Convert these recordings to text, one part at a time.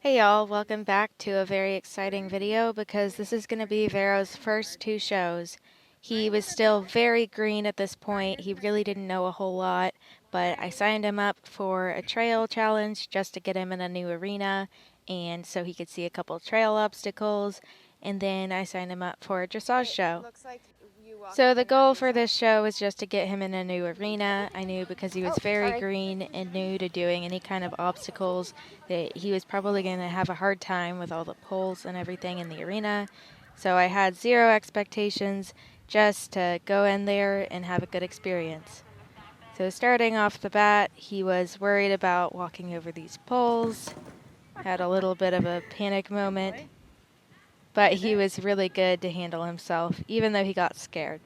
Hey y'all, welcome back to a very exciting video because this is going to be Vero's first two shows. He was still very green at this point. He really didn't know a whole lot, but I signed him up for a trail challenge just to get him in a new arena and so he could see a couple trail obstacles, and then I signed him up for a dressage show. So the goal for this show was just to get him in a new arena. I knew because he was very green and new to doing any kind of obstacles that he was probably going to have a hard time with all the poles and everything in the arena. So I had zero expectations, just to go in there and have a good experience. So starting off the bat, he was worried about walking over these poles, had a little bit of a panic moment, but he was really good to handle himself, even though he got scared.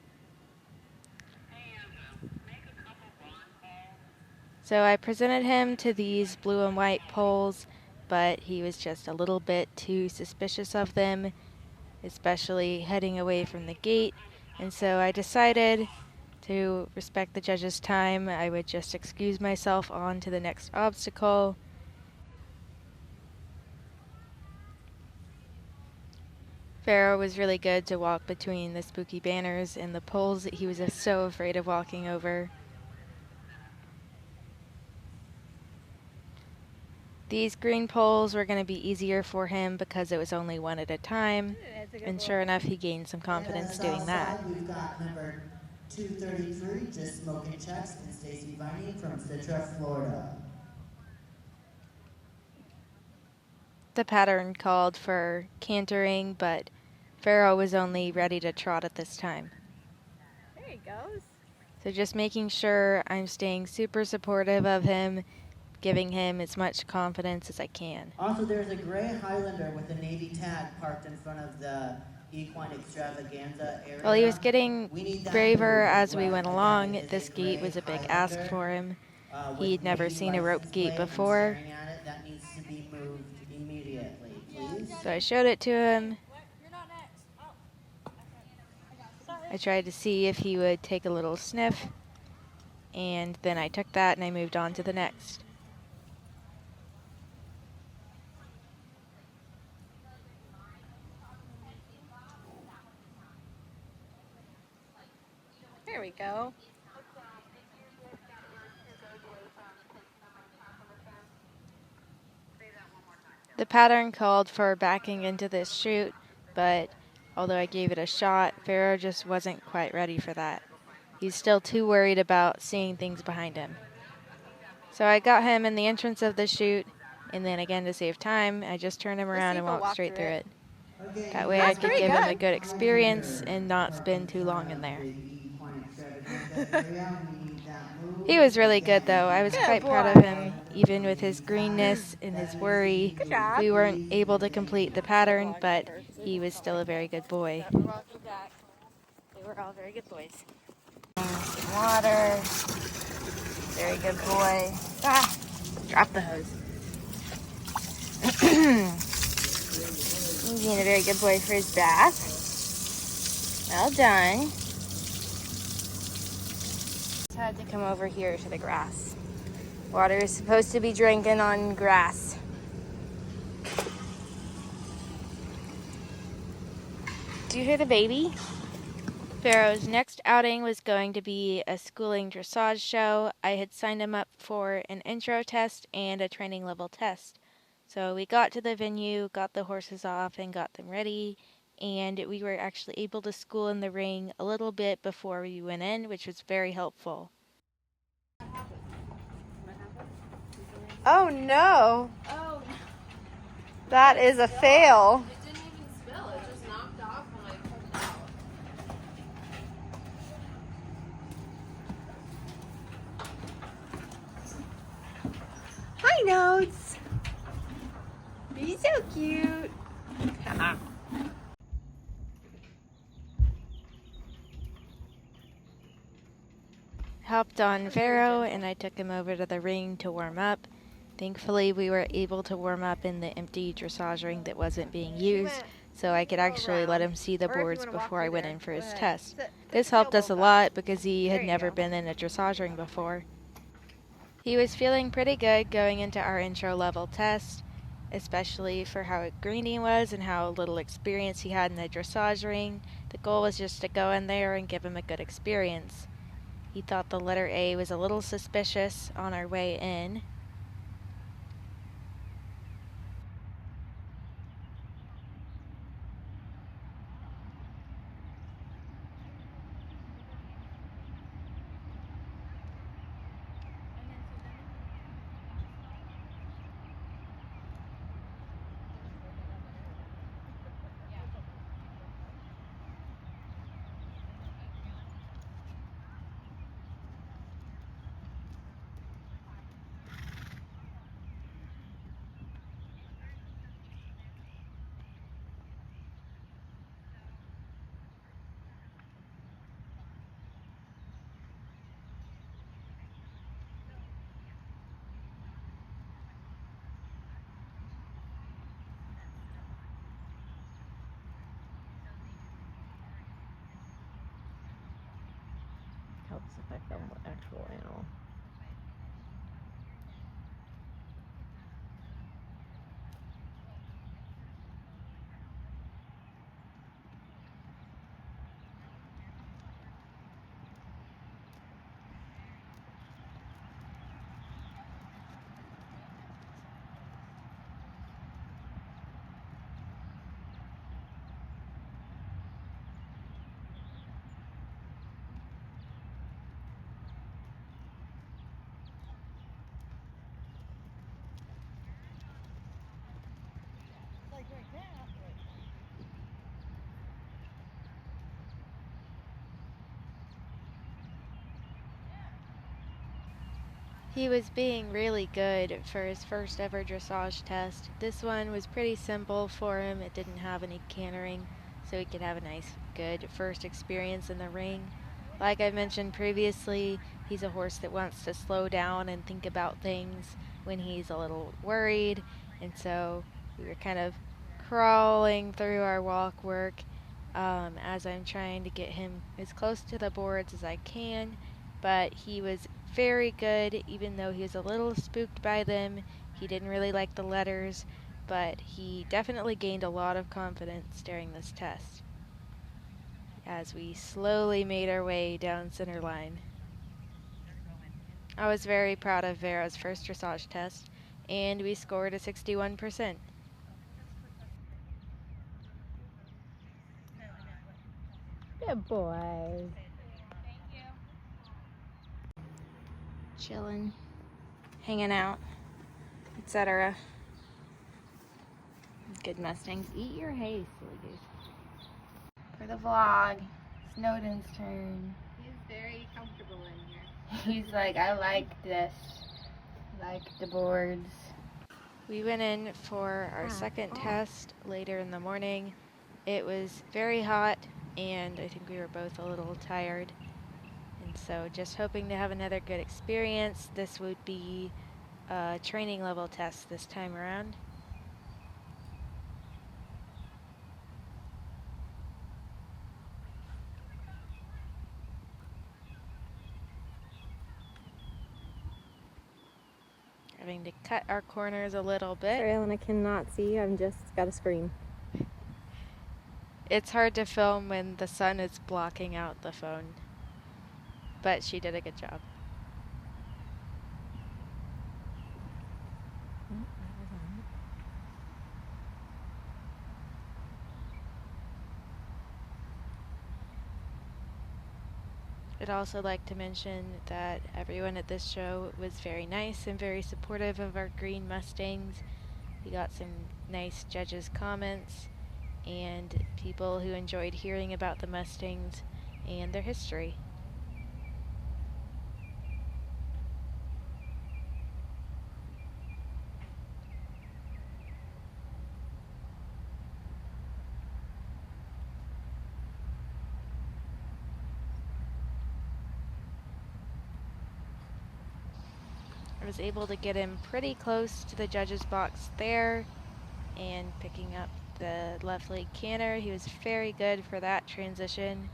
So I presented him to these blue and white poles, but he was just a little bit too suspicious of them, especially heading away from the gate. And so I decided to respect the judge's time. I would just excuse myself on to the next obstacle. Vero was really good to walk between the spooky banners and the poles that he was just so afraid of walking over. These green poles were going to be easier for him because it was only one at a time, and sure enough, he gained some confidence doing that. We've got number 233, Just Smoking Chucks, and Stacy Viney from Citra, Florida. The pattern called for cantering, but Vero was only ready to trot at this time. There he goes. So just making sure I'm staying super supportive of him, giving him as much confidence as I can. Also, there's a gray Highlander with a Navy tag parked in front of the Equine Extravaganza area. Well, he was getting braver as we went along. This gate was a big ask for him. He'd never seen a rope gate before. That needs to be moved immediately, please. So I showed it to him. I tried to see if he would take a little sniff, and then I took that and I moved on to the next. There we go. The pattern called for backing into this chute, but although I gave it a shot, Vero just wasn't quite ready for that. He's still too worried about seeing things behind him. So I got him in the entrance of the chute, and then again to save time, I just turned him around and walked straight through it. That way I could give him a good experience and not spend too long in there. He was really good though. I was quite proud of him, even with his greenness and his worry. We weren't able to complete the pattern, but he was still a very good boy. They were all very good boys. Water. Very good boy. Ah, drop the hose. He's being a very good boy for his bath. Well done. Just had to come over here to the grass. Water is supposed to be drinking on grass. Do you hear the baby? Vero's next outing was going to be a schooling dressage show. I had signed him up for an intro test and a training level test. So we got to the venue, got the horses off, and got them ready. And we were actually able to school in the ring a little bit before we went in, which was very helpful. Oh no! Oh, that is a fail. It didn't even spill. It just knocked off when I pulled it out. Hi, Notes. He's so cute. Hopped on Vero and I took him over to the ring to warm up. Thankfully, we were able to warm up in the empty dressage ring that wasn't being used, so I could actually let him see the boards before I went in for his test. This helped us a lot because he had never been in a dressage ring before. He was feeling pretty good going into our intro level test. especially for how green he was and how little experience he had in the dressage ring. The goal was just to go in there and give him a good experience. He thought the letter A was a little suspicious on our way in. Helps if I film the actual animal. He was being really good for his first ever dressage test. This one was pretty simple for him. It didn't have any cantering, so he could have a nice, good first experience in the ring. Like I mentioned previously, he's a horse that wants to slow down and think about things when he's a little worried, and so we were kind of crawling through our walk work as I'm trying to get him as close to the boards as I can, but he was very good, even though he was a little spooked by them. He didn't really like the letters, but he definitely gained a lot of confidence during this test as we slowly made our way down center line. I was very proud of Vero's first dressage test, and we scored a 61%. Good boy. Chilling, hanging out, etc. Good Mustangs. Eat your hay, silly goose. For the vlog, Snowden's turn. He's very comfortable in here. He's like, I like this. Like the boards. We went in for our second test later in the morning. It was very hot, and I think we were both a little tired. And so just hoping to have another good experience. This would be a training level test this time around. Having to cut our corners a little bit. Sorry, Ellen, I cannot see. I'm just got to scream. It's hard to film when the sun is blocking out the phone, but she did a good job. I'd also like to mention that everyone at this show was very nice and very supportive of our green Mustangs. We got some nice judges' comments and people who enjoyed hearing about the Mustangs and their history. I was able to get him pretty close to the judge's box there and picking up the left leg canter. He was very good for that transition.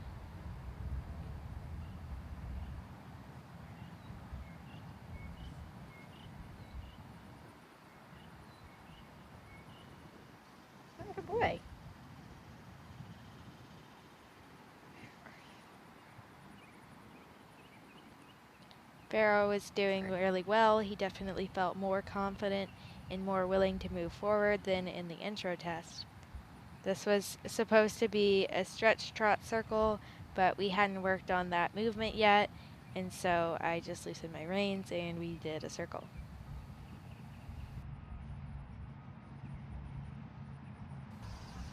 boy. Vero was doing really well. He definitely felt more confident and more willing to move forward than in the intro test. This was supposed to be a stretch trot circle, but we hadn't worked on that movement yet, and so I just loosened my reins and we did a circle.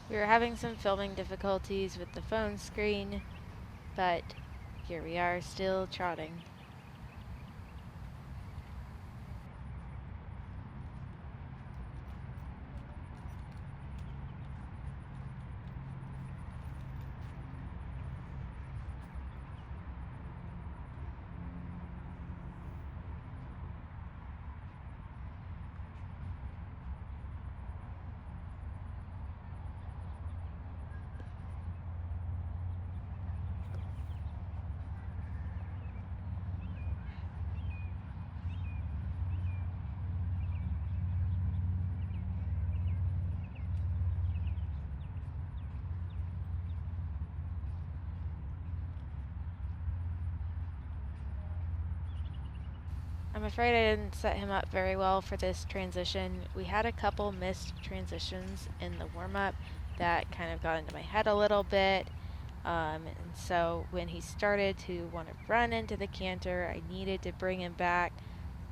We were having some filming difficulties with the phone screen, but here we are still trotting. I'm afraid I didn't set him up very well for this transition. We had a couple missed transitions in the warm-up that kind of got into my head a little bit. And so when he started to want to run into the canter, I needed to bring him back,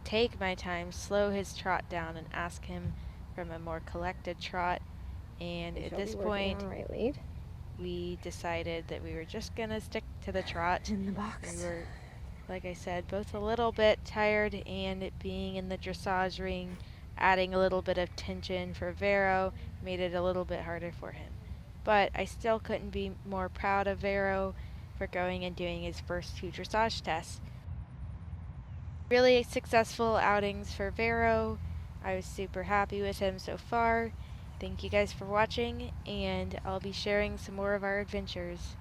take my time, slow his trot down, and ask him from a more collected trot. And at this point, right lead we decided that we were just going to stick to the trot. in the box. We were, like I said, both a little bit tired, and it being in the dressage ring, adding a little bit of tension for Vero, made it a little bit harder for him. But I still couldn't be more proud of Vero for going and doing his first 2 dressage tests. Really successful outings for Vero. I was super happy with him so far. Thank you guys for watching, and I'll be sharing some more of our adventures.